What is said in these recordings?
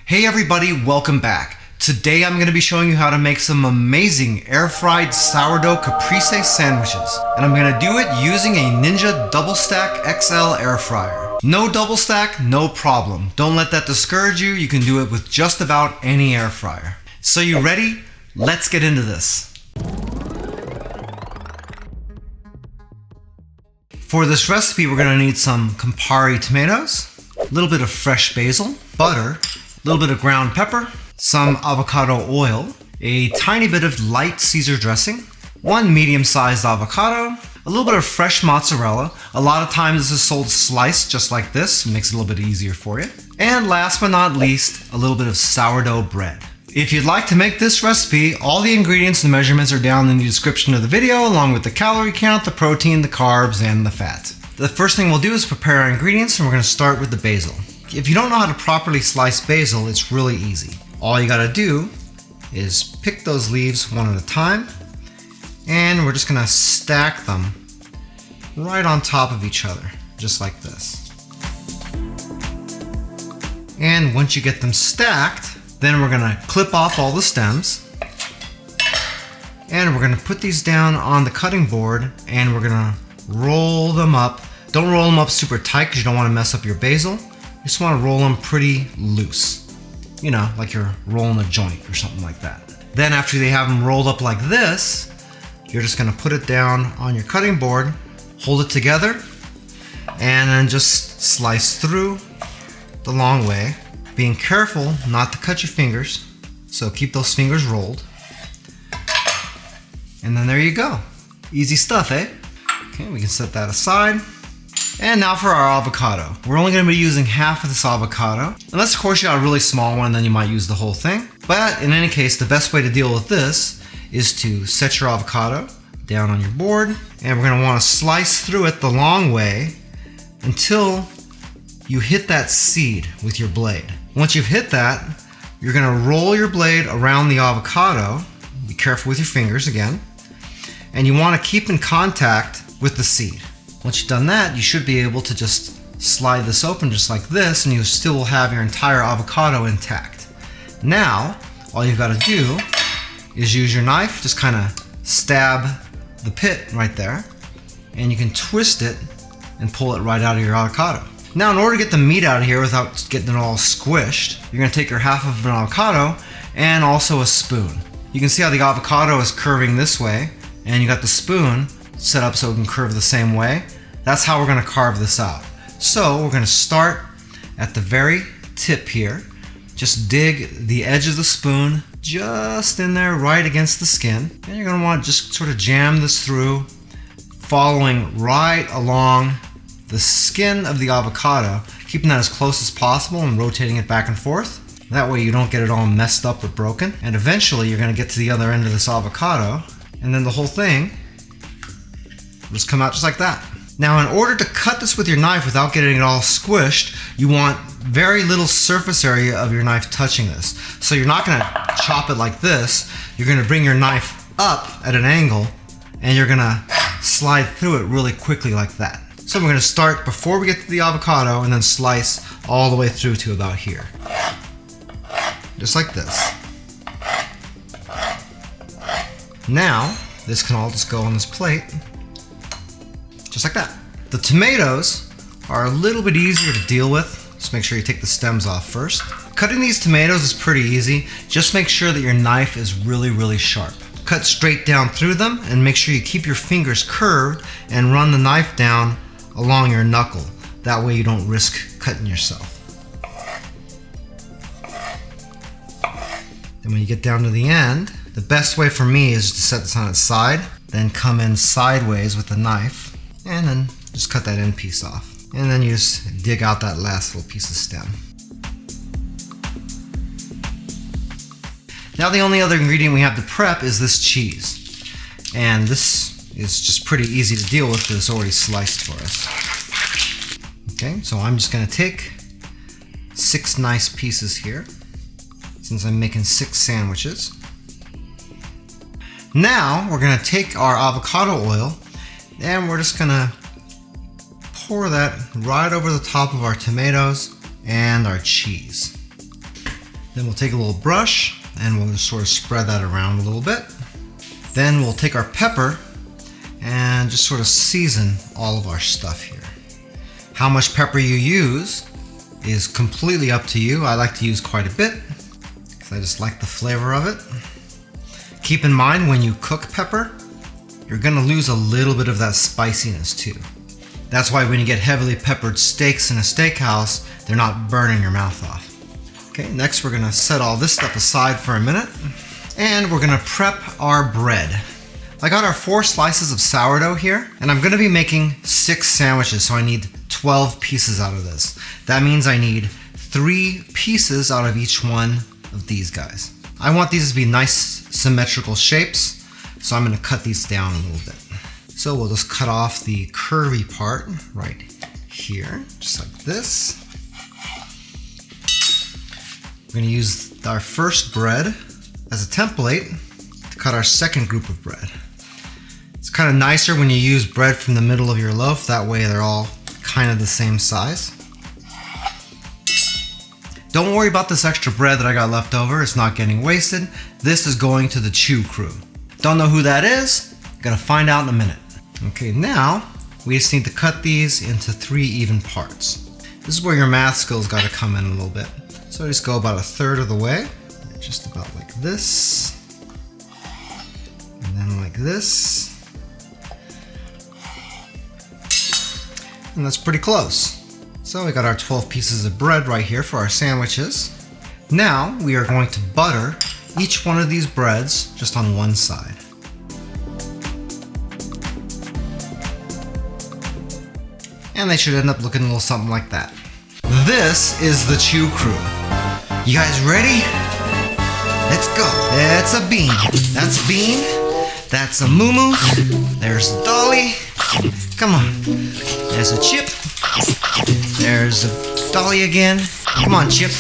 Hey everybody, welcome back. Today I'm going to be showing you how to make some amazing air-fried sourdough caprese sandwiches. And I'm going to do it using a Ninja Double Stack XL air fryer. No double stack, no problem. Don't let that discourage you. You can do it with just about any air fryer. So you ready? Let's get into this. For this recipe, we're going to need some Campari tomatoes, a little bit of fresh basil, butter, a little bit of ground pepper, some avocado oil, a tiny bit of light Caesar dressing, one medium-sized avocado, a little bit of fresh mozzarella. A lot of times this is sold sliced just like this. It makes it a little bit easier for you. And last but not least, a little bit of sourdough bread. If you'd like to make this recipe, all the ingredients and measurements are down in the description of the video, along with the calorie count, the protein, the carbs, and the fat. The first thing we'll do is prepare our ingredients, and we're going to start with the basil. If you don't know how to properly slice basil, it's really easy. All you gotta do is pick those leaves one at a time, and we're just gonna stack them right on top of each other, just like this. And once you get them stacked, then we're gonna clip off all the stems, and we're gonna put these down on the cutting board, and we're gonna roll them up. Don't roll them up super tight because you don't want to mess up your basil. You just want to roll them pretty loose. You know, like you're rolling a joint or something like that. Then after they have them rolled up like this, you're just gonna put it down on your cutting board, hold it together, and then just slice through the long way, being careful not to cut your fingers. So keep those fingers rolled. And then there you go. Easy stuff, eh? Okay, we can set that aside. And now for our avocado. We're only going to be using half of this avocado. Unless of course you got a really small one, then you might use the whole thing. But in any case, the best way to deal with this is to set your avocado down on your board. And we're going to want to slice through it the long way until you hit that seed with your blade. Once you've hit that, you're going to roll your blade around the avocado. Be careful with your fingers again. And you want to keep in contact with the seed. Once you've done that, you should be able to just slide this open just like this, and you still will have your entire avocado intact. Now, all you've got to do is use your knife, just kind of stab the pit right there, and you can twist it and pull it right out of your avocado. Now, in order to get the meat out of here without getting it all squished, you're going to take your half of an avocado and also a spoon. You can see how the avocado is curving this way, and you got the spoon set up so it can curve the same way. That's how we're going to carve this out. So we're going to start at the very tip here. Just dig the edge of the spoon just in there right against the skin. And you're going to want to just sort of jam this through, following right along the skin of the avocado, keeping that as close as possible and rotating it back and forth. That way you don't get it all messed up or broken. And eventually you're going to get to the other end of this avocado, and then the whole thing will just come out just like that. Now, in order to cut this with your knife without getting it all squished, you want very little surface area of your knife touching this. So you're not going to chop it like this. You're going to bring your knife up at an angle, and you're going to slide through it really quickly like that. So we're going to start before we get to the avocado and then slice all the way through to about here. Just like this. Now, this can all just go on this plate. Just like that. The tomatoes are a little bit easier to deal with. Just make sure you take the stems off first. Cutting these tomatoes is pretty easy. Just make sure that your knife is really, really sharp. Cut straight down through them, and make sure you keep your fingers curved and run the knife down along your knuckle. That way you don't risk cutting yourself. Then when you get down to the end, the best way for me is to set this on its side, then come in sideways with the knife, and then just cut that end piece off. And then you just dig out that last little piece of stem. Now the only other ingredient we have to prep is this cheese. And this is just pretty easy to deal with because it's already sliced for us. Okay, so I'm just going to take 6 nice pieces here, since I'm making 6 sandwiches. Now we're going to take our avocado oil, and we're just going to pour that right over the top of our tomatoes and our cheese. Then we'll take a little brush and we'll just sort of spread that around a little bit. Then we'll take our pepper and just sort of season all of our stuff here. How much pepper you use is completely up to you. I like to use quite a bit because I just like the flavor of it. Keep in mind when you cook pepper, you're gonna lose a little bit of that spiciness too. That's why when you get heavily peppered steaks in a steakhouse, they're not burning your mouth off. Okay, next we're gonna set all this stuff aside for a minute and we're gonna prep our bread. I got our 4 slices of sourdough here and I'm gonna be making 6 sandwiches, so I need 12 pieces out of this. That means I need 3 pieces out of each one of these guys. I want these to be nice symmetrical shapes, so I'm gonna cut these down a little bit. So we'll just cut off the curvy part right here, just like this. We're gonna use our first bread as a template to cut our second group of bread. It's kind of nicer when you use bread from the middle of your loaf, that way they're all kind of the same size. Don't worry about this extra bread that I got left over, it's not getting wasted. This is going to the Chew crew. Don't know who that is? Gonna find out in a minute. Okay, now we just need to cut these into 3 even parts. This is where your math skills gotta come in a little bit. So just go about 1/3 of the way, just about like this, and then like this, and that's pretty close. So we got our 12 pieces of bread right here for our sandwiches. Now we are going to butter each one of these breads just on one side. And they should end up looking a little something like that. This is the Chew crew. You guys ready? Let's go. That's a bean. That's a bean. That's a moo-moo. There's a dolly. Come on. There's a Chip. There's a dolly again. Come on, Chip.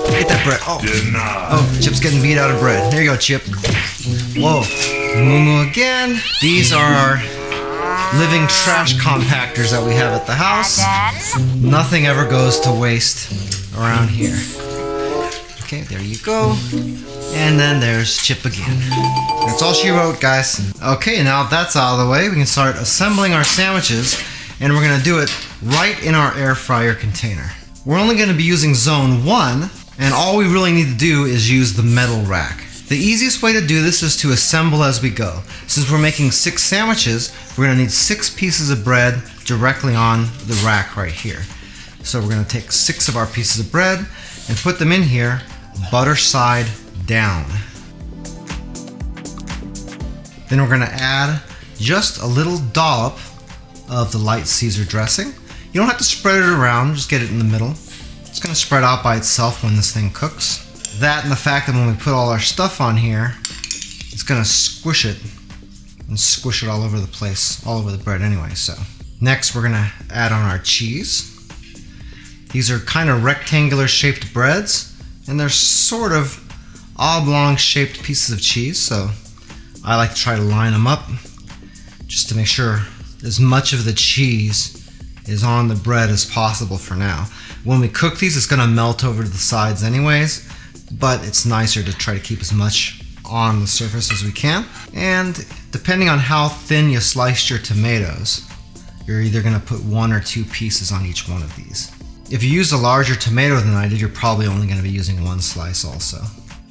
Get that bread. Oh, Chip's getting beat out of bread. There you go, Chip. Whoa. Moo-moo again. These are our living trash compactors that we have at the house. Nothing ever goes to waste around here. Okay, there you go. And then there's Chip again. That's all she wrote, guys. Okay, now that's out of the way, we can start assembling our sandwiches, and we're gonna do it right in our air fryer container. We're only gonna be using zone 1, and all we really need to do is use the metal rack. The easiest way to do this is to assemble as we go. Since we're making 6 sandwiches, we're gonna need 6 pieces of bread directly on the rack right here. So we're gonna take 6 of our pieces of bread and put them in here, butter side down. Then we're gonna add just a little dollop of the light Caesar dressing. You don't have to spread it around, just get it in the middle. It's gonna spread out by itself when this thing cooks. That and the fact that when we put all our stuff on here, it's gonna squish it and squish it all over the place, all over the bread anyway. So next we're gonna add on our cheese. These are kind of rectangular shaped breads, and they're sort of oblong shaped pieces of cheese, so I like to try to line them up just to make sure as much of the cheese is on the bread as possible for now. When we cook these, it's gonna melt over to the sides anyways, but it's nicer to try to keep as much on the surface as we can. And depending on how thin you sliced your tomatoes, you're either gonna put 1 or 2 pieces on each one of these. If you use a larger tomato than I did, you're probably only gonna be using 1 slice also.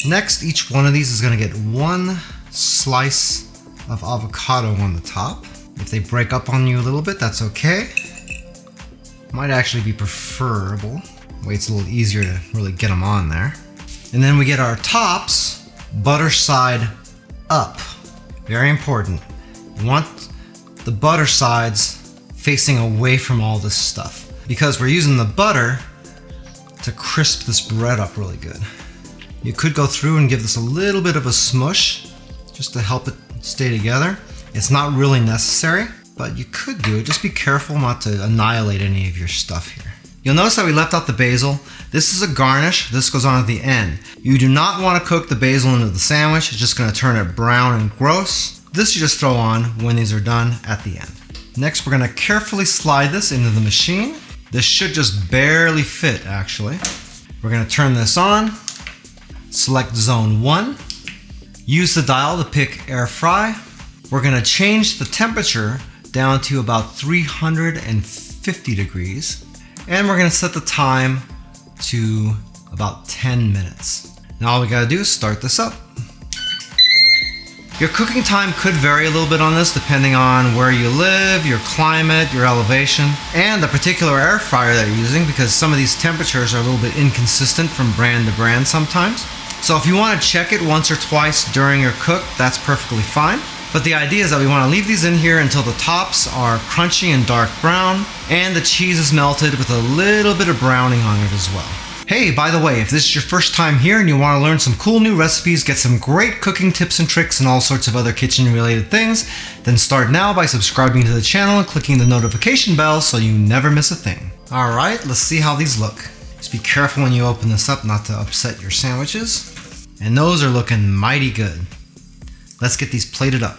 Next, each one of these is gonna get 1 slice of avocado on the top. If they break up on you a little bit, that's okay. Might actually be preferable. Way it's a little easier to really get them on there. And then we get our tops, butter side up. Very important. You want the butter sides facing away from all this stuff, because we're using the butter to crisp this bread up really good. You could go through and give this a little bit of a smush just to help it stay together. It's not really necessary, but you could do it. Just be careful not to annihilate any of your stuff here. You'll notice that we left out the basil. This is a garnish. This goes on at the end. You do not want to cook the basil into the sandwich. It's just going to turn it brown and gross. This you just throw on when these are done at the end. Next, we're going to carefully slide this into the machine. This should just barely fit, actually. We're going to turn this on, Select zone 1. Use the dial to pick air fry. We're going to change the temperature down to about 350 degrees. And we're going to set the time to about 10 minutes. Now all we got to do is start this up. Your cooking time could vary a little bit on this depending on where you live, your climate, your elevation, and the particular air fryer that you're using, because some of these temperatures are a little bit inconsistent from brand to brand sometimes. So if you want to check it once or twice during your cook, that's perfectly fine. But the idea is that we want to leave these in here until the tops are crunchy and dark brown, and the cheese is melted with a little bit of browning on it as well. Hey, by the way, if this is your first time here and you want to learn some cool new recipes, get some great cooking tips and tricks and all sorts of other kitchen related things, then start now by subscribing to the channel and clicking the notification bell so you never miss a thing. Alright, let's see how these look. Just be careful when you open this up not to upset your sandwiches. And those are looking mighty good. Let's get these plated up.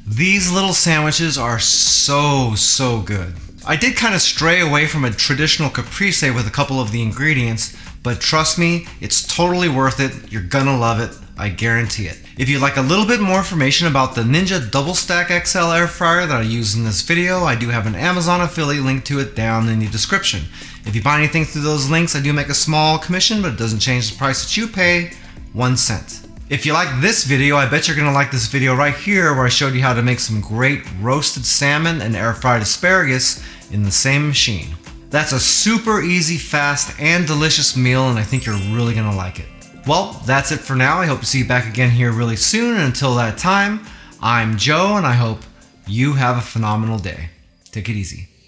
These little sandwiches are so good. I did kind of stray away from a traditional caprese with a couple of the ingredients, but trust me, it's totally worth it. You're gonna love it, I guarantee it. If you'd like a little bit more information about the Ninja Double Stack XL air fryer that I used in this video, I do have an Amazon affiliate link to it down in the description. If you buy anything through those links, I do make a small commission, but it doesn't change the price that you pay, 1 cent. If you like this video, I bet you're gonna like this video right here where I showed you how to make some great roasted salmon and air fried asparagus in the same machine. That's a super easy, fast, and delicious meal, and I think you're really gonna like it. Well, that's it for now. I hope to see you back again here really soon, and until that time, I'm Joe, and I hope you have a phenomenal day. Take it easy.